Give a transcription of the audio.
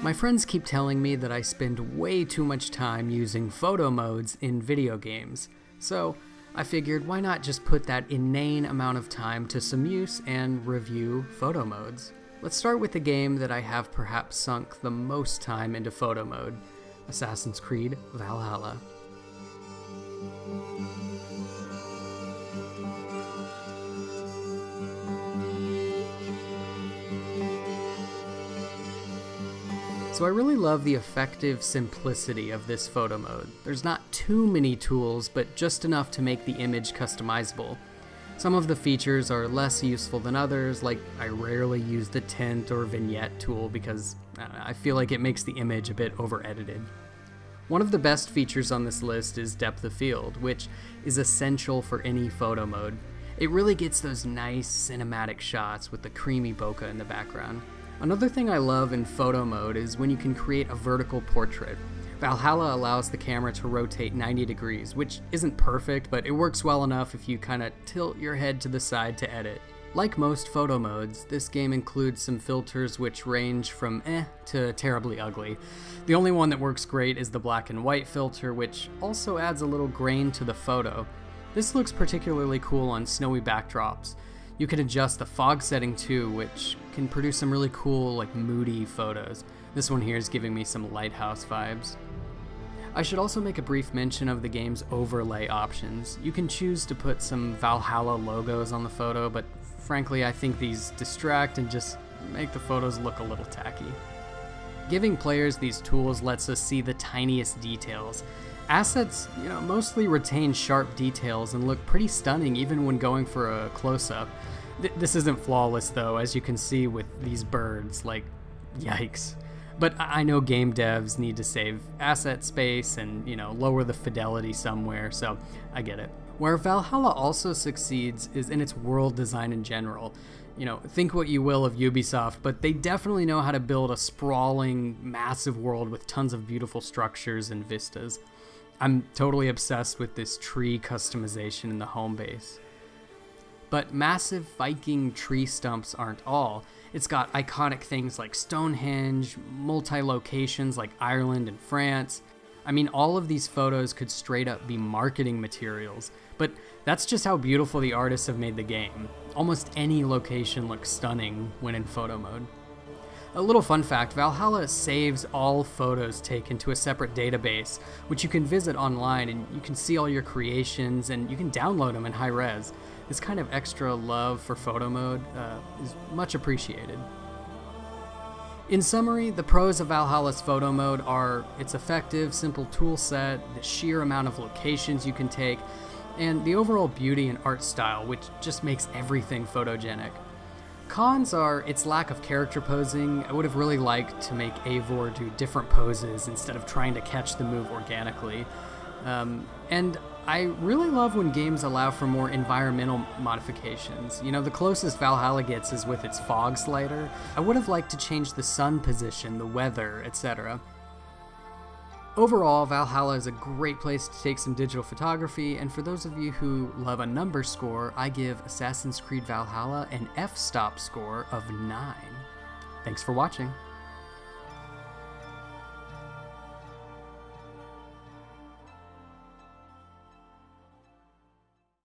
My friends keep telling me that I spend way too much time using photo modes in video games, so I figured why not just put that inane amount of time to some use and review photo modes. Let's start with the game that I have perhaps sunk the most time into photo mode, Assassin's Creed Valhalla. So I really love the effective simplicity of this photo mode. There's not too many tools, but just enough to make the image customizable. Some of the features are less useful than others, like I rarely use the tint or vignette tool because I feel like it makes the image a bit over-edited. One of the best features on this list is depth of field, which is essential for any photo mode. It really gets those nice cinematic shots with the creamy bokeh in the background. Another thing I love in photo mode is when you can create a vertical portrait. Valhalla allows the camera to rotate 90 degrees, which isn't perfect, but it works well enough if you kinda tilt your head to the side to edit. Like most photo modes, this game includes some filters which range from to terribly ugly. The only one that works great is the black and white filter, which also adds a little grain to the photo. This looks particularly cool on snowy backdrops. You can adjust the fog setting too, which can produce some really cool, like moody photos. This one here is giving me some lighthouse vibes. I should also make a brief mention of the game's overlay options. You can choose to put some Valhalla logos on the photo, but frankly I think these distract and just make the photos look a little tacky. Giving players these tools lets us see the tiniest details. Assets, mostly retain sharp details and look pretty stunning even when going for a close-up. This isn't flawless though, as you can see with these birds, like, yikes. But I know game devs need to save asset space and, lower the fidelity somewhere, so I get it. Where Valhalla also succeeds is in its world design in general. Think what you will of Ubisoft, but they definitely know how to build a sprawling, massive world with tons of beautiful structures and vistas. I'm totally obsessed with this tree customization in the home base. But massive Viking tree stumps aren't all. It's got iconic things like Stonehenge, multi-locations like Ireland and France. I mean, all of these photos could straight up be marketing materials, but that's just how beautiful the artists have made the game. Almost any location looks stunning when in photo mode. A little fun fact, Valhalla saves all photos taken to a separate database, which you can visit online and you can see all your creations and you can download them in high res. This kind of extra love for photo mode is much appreciated. In summary, the pros of Valhalla's photo mode are its effective, simple tool set, the sheer amount of locations you can take, and the overall beauty and art style, which just makes everything photogenic. Cons are its lack of character posing. I would have really liked to make Eivor do different poses instead of trying to catch the move organically. And I really love when games allow for more environmental modifications. The closest Valhalla gets is with its fog slider. I would have liked to change the sun position, the weather, etc. Overall, Valhalla is a great place to take some digital photography, and for those of you who love a number score, I give Assassin's Creed Valhalla an f-stop score of 9. Thanks for watching.